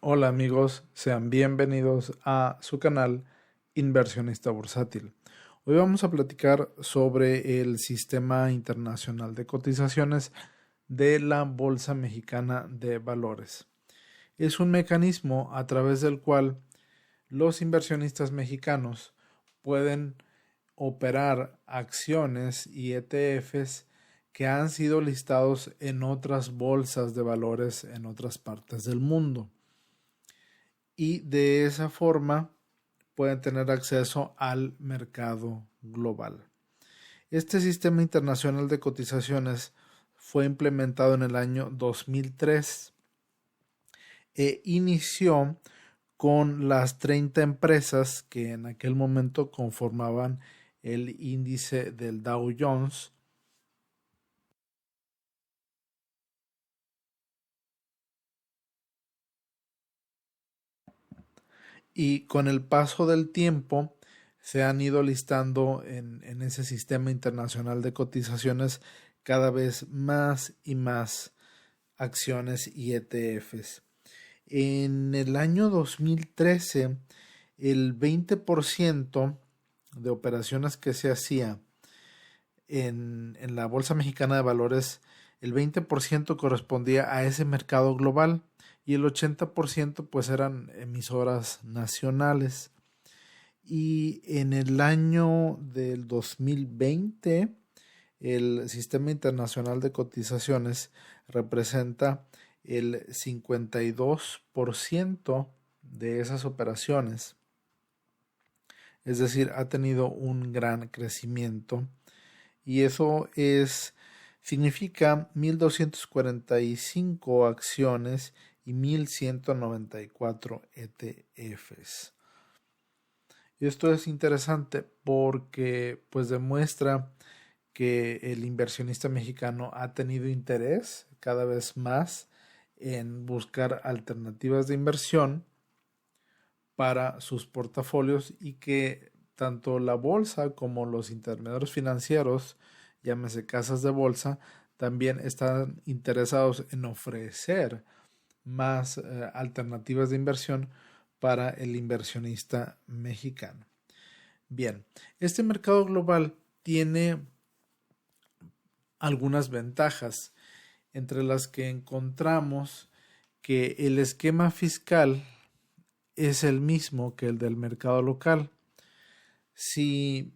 Hola amigos, sean bienvenidos a su canal Inversionista Bursátil. Hoy vamos a platicar sobre el Sistema Internacional de Cotizaciones de la Bolsa Mexicana de Valores. Es un mecanismo a través del cual los inversionistas mexicanos pueden operar acciones y ETFs que han sido listados en otras bolsas de valores en otras partes del mundo. Y de esa forma pueden tener acceso al mercado global. Este sistema internacional de cotizaciones fue implementado en el año 2003 e inició con las 30 empresas que en aquel momento conformaban el índice del Dow Jones. Y con el paso del tiempo se han ido listando en ese sistema internacional de cotizaciones cada vez más y más acciones y ETFs. En el año 2013, el 20% de operaciones que se hacía en la Bolsa Mexicana de Valores, el 20% correspondía a ese mercado global y el 80% pues eran emisoras nacionales. Y en el año del 2020, el Sistema Internacional de Cotizaciones representa el 52% de esas operaciones. Es decir, ha tenido un gran crecimiento y eso significa 1,245 acciones y 1,194 ETFs. Esto es interesante porque pues demuestra que el inversionista mexicano ha tenido interés cada vez más en buscar alternativas de inversión para sus portafolios y que tanto la bolsa como los intermediarios financieros, llámese casas de bolsa, también están interesados en ofrecer más alternativas de inversión para el inversionista mexicano. Bien, este mercado global tiene algunas ventajas, entre las que encontramos que el esquema fiscal es el mismo que el del mercado local. Si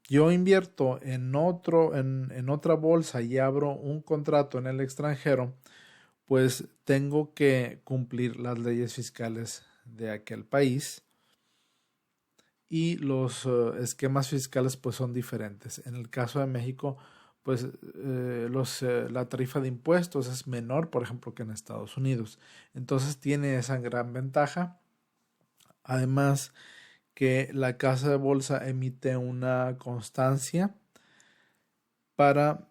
yo invierto en otra bolsa y abro un contrato en el extranjero, pues tengo que cumplir las leyes fiscales de aquel país y los esquemas fiscales pues son diferentes. En el caso de México, pues la tarifa de impuestos es menor, por ejemplo, que en Estados Unidos. Entonces tiene esa gran ventaja. Además que la casa de bolsa emite una constancia para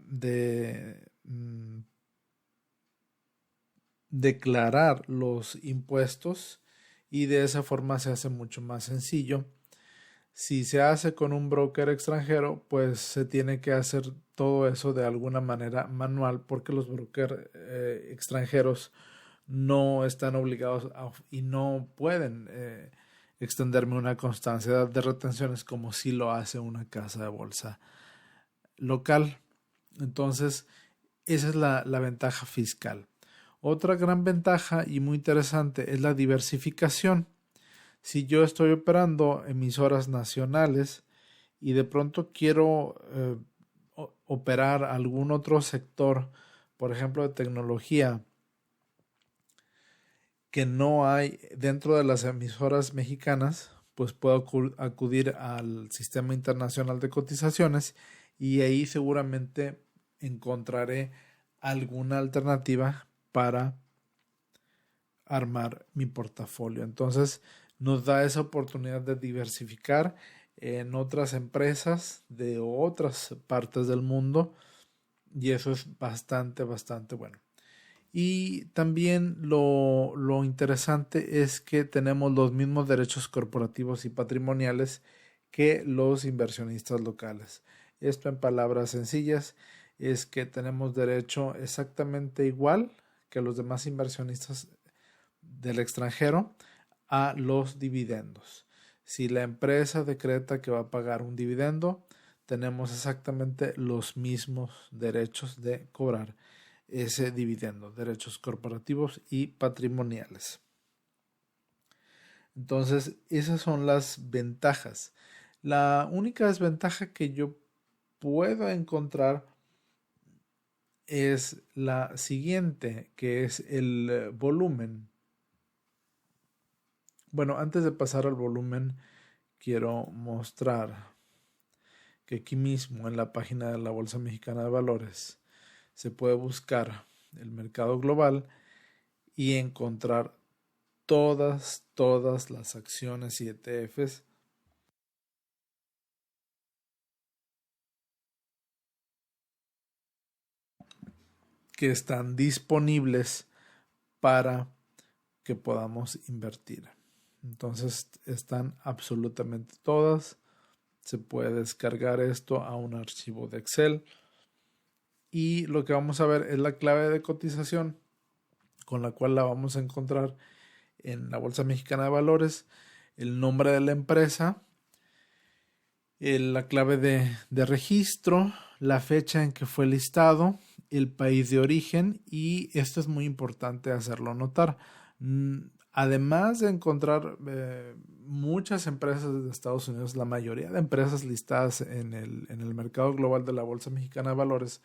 declarar los impuestos y de esa forma se hace mucho más sencillo. Si se hace con un broker extranjero, pues se tiene que hacer todo eso de alguna manera manual porque los brokers extranjeros no están obligados y no pueden extenderme una constancia de retenciones como si lo hace una casa de bolsa local. Entonces, esa es la ventaja fiscal. Otra gran ventaja y muy interesante es la diversificación. Si yo estoy operando emisoras nacionales y de pronto quiero operar algún otro sector, por ejemplo de tecnología, que no hay dentro de las emisoras mexicanas, pues puedo acudir al Sistema Internacional de Cotizaciones y ahí seguramente encontraré alguna alternativa para armar mi portafolio. Entonces nos da esa oportunidad de diversificar en otras empresas de otras partes del mundo y eso es bastante bueno. Y también lo interesante es que tenemos los mismos derechos corporativos y patrimoniales que los inversionistas locales. Esto en palabras sencillas es que tenemos derecho exactamente igual que los demás inversionistas del extranjero a los dividendos. Si la empresa decreta que va a pagar un dividendo, tenemos exactamente los mismos derechos de cobrar ese dividendo, derechos corporativos y patrimoniales. Entonces, esas son las ventajas. La única desventaja que yo puedo encontrar es la siguiente, que es el volumen. Bueno, antes de pasar al volumen, quiero mostrar que aquí mismo en la página de la Bolsa Mexicana de Valores se puede buscar el mercado global y encontrar todas las acciones y ETFs que están disponibles para que podamos invertir. Entonces están absolutamente todas. Se puede descargar esto a un archivo de Excel. Y lo que vamos a ver es la clave de cotización con la cual la vamos a encontrar en la Bolsa Mexicana de Valores, el nombre de la empresa, la clave de registro, la fecha en que fue listado, el país de origen, y esto es muy importante hacerlo notar. Además de encontrar muchas empresas de Estados Unidos, la mayoría de empresas listadas en el mercado global de la Bolsa Mexicana de Valores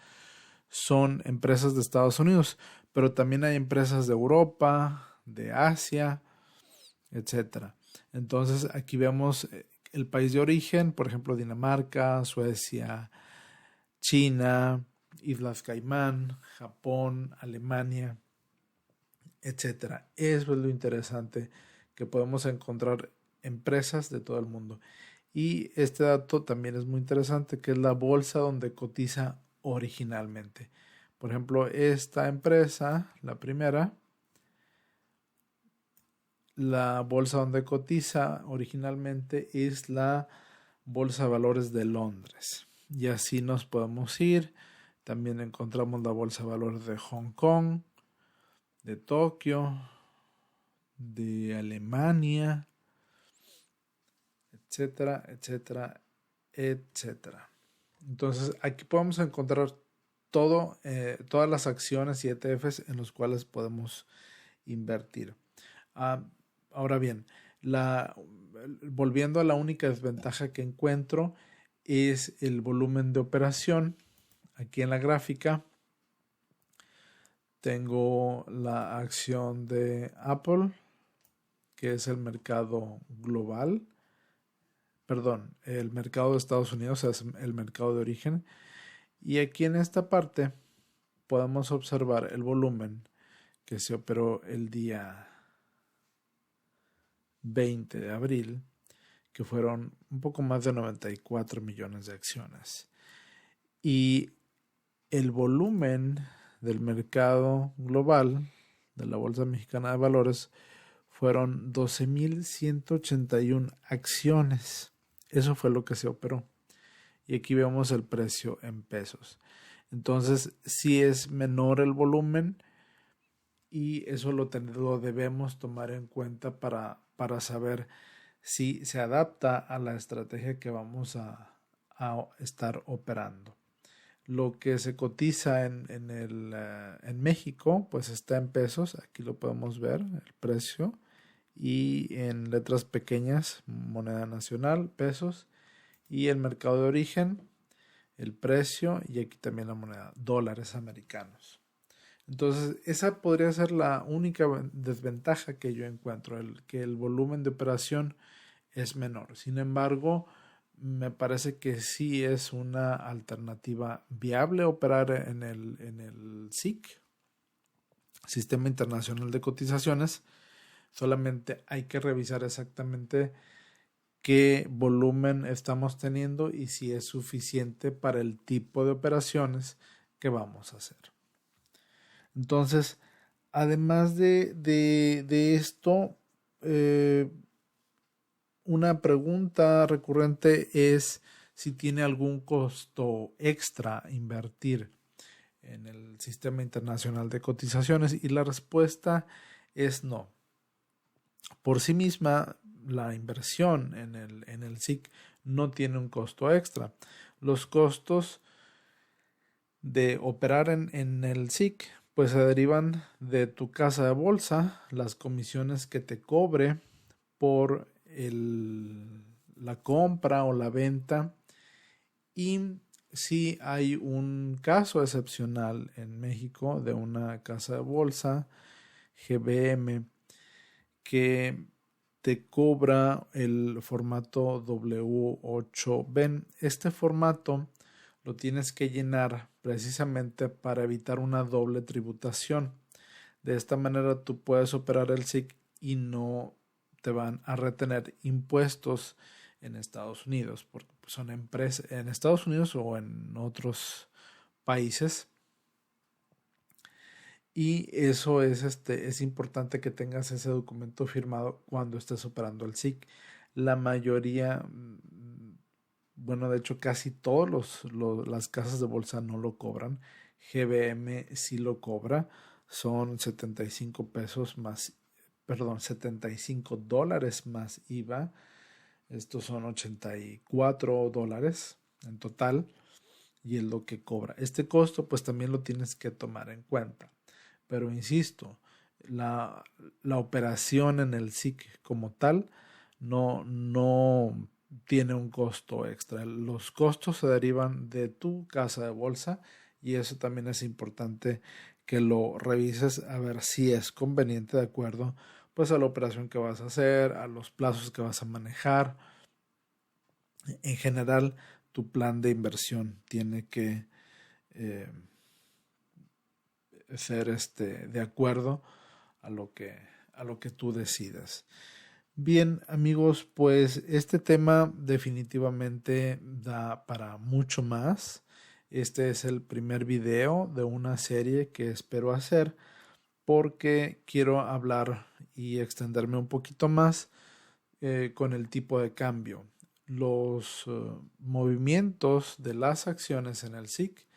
son empresas de Estados Unidos, pero también hay empresas de Europa, de Asia, etcétera. Entonces aquí vemos el país de origen, por ejemplo, Dinamarca, Suecia, China, Islas Caimán, Japón, Alemania, etcétera. Eso es lo interesante, que podemos encontrar empresas de todo el mundo. Y este dato también es muy interesante, que es la bolsa donde cotiza originalmente. Por ejemplo, esta empresa, la primera, la bolsa donde cotiza originalmente es la Bolsa de Valores de Londres. Y así nos podemos ir. También encontramos la Bolsa de Valores de Hong Kong, de Tokio, de Alemania, etcétera, etcétera, etcétera. Entonces aquí podemos encontrar todas las acciones y ETFs en los cuales podemos invertir. Ahora bien, volviendo a la única desventaja que encuentro es el volumen de operación. Aquí en la gráfica tengo la acción de Apple, que es el mercado global. Perdón, el mercado de Estados Unidos es el mercado de origen. Y aquí en esta parte podemos observar el volumen que se operó el día 20 de abril, que fueron un poco más de 94 millones de acciones. Y el volumen del mercado global de la Bolsa Mexicana de Valores fueron 12.181 acciones. Eso fue lo que se operó. Y aquí vemos el precio en pesos. Entonces, sí es menor el volumen y eso lo debemos tomar en cuenta para saber si se adapta a la estrategia que vamos a estar operando. Lo que se cotiza en México, pues está en pesos. Aquí lo podemos ver, el precio. Y en letras pequeñas, moneda nacional, pesos. Y el mercado de origen, el precio. Y aquí también la moneda, dólares americanos. Entonces, esa podría ser la única desventaja que yo encuentro, que el volumen de operación es menor. Sin embargo, me parece que sí es una alternativa viable operar en el SIC, Sistema Internacional de Cotizaciones. Solamente hay que revisar exactamente qué volumen estamos teniendo y si es suficiente para el tipo de operaciones que vamos a hacer. Entonces, además de esto, una pregunta recurrente es si tiene algún costo extra invertir en el Sistema Internacional de Cotizaciones, y la respuesta es no. Por sí misma, la inversión en el SIC no tiene un costo extra. Los costos de operar en el SIC pues se derivan de tu casa de bolsa, las comisiones que te cobre por la compra o la venta, y si hay un caso excepcional en México de una casa de bolsa, GBM, que te cobra el formato W8BEN. Este formato lo tienes que llenar precisamente para evitar una doble tributación. De esta manera tú puedes operar el SIC y no te van a retener impuestos en Estados Unidos, porque son empresas en Estados Unidos o en otros países. Y eso es importante que tengas ese documento firmado cuando estés operando el SIC. La mayoría, bueno, de hecho casi todas las casas de bolsa no lo cobran. GBM sí lo cobra, son 75 pesos más, perdón, $75 más IVA. Estos son $84 en total y es lo que cobra. Este costo pues también lo tienes que tomar en cuenta. Pero insisto, la operación en el SIC como tal no tiene un costo extra. Los costos se derivan de tu casa de bolsa y eso también es importante que lo revises a ver si es conveniente de acuerdo pues a la operación que vas a hacer, a los plazos que vas a manejar. En general, tu plan de inversión tiene que ser de acuerdo a lo que tú decidas. Bien, amigos, pues este tema definitivamente da para mucho más. Este es el primer video de una serie que espero hacer porque quiero hablar y extenderme un poquito más con el tipo de cambio. Los movimientos de las acciones en el SIC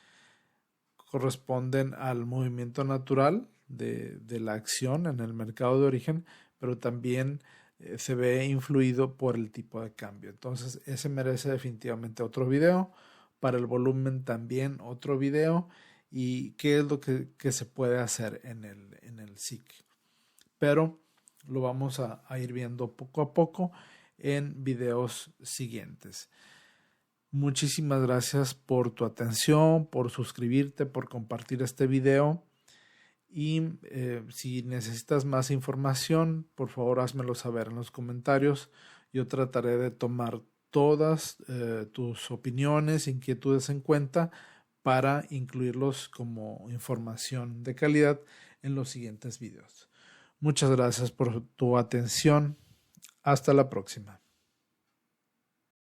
corresponden al movimiento natural de la acción en el mercado de origen, pero también se ve influido por el tipo de cambio. Entonces, ese merece definitivamente otro video. Para el volumen también otro video. Y qué es lo que se puede hacer en el SIC. Pero lo vamos a ir viendo poco a poco en videos siguientes. Muchísimas gracias por tu atención, por suscribirte, por compartir este video. Y si necesitas más información, por favor házmelo saber en los comentarios. Yo trataré de tomar todas tus opiniones, inquietudes en cuenta para incluirlos como información de calidad en los siguientes videos. Muchas gracias por tu atención. Hasta la próxima.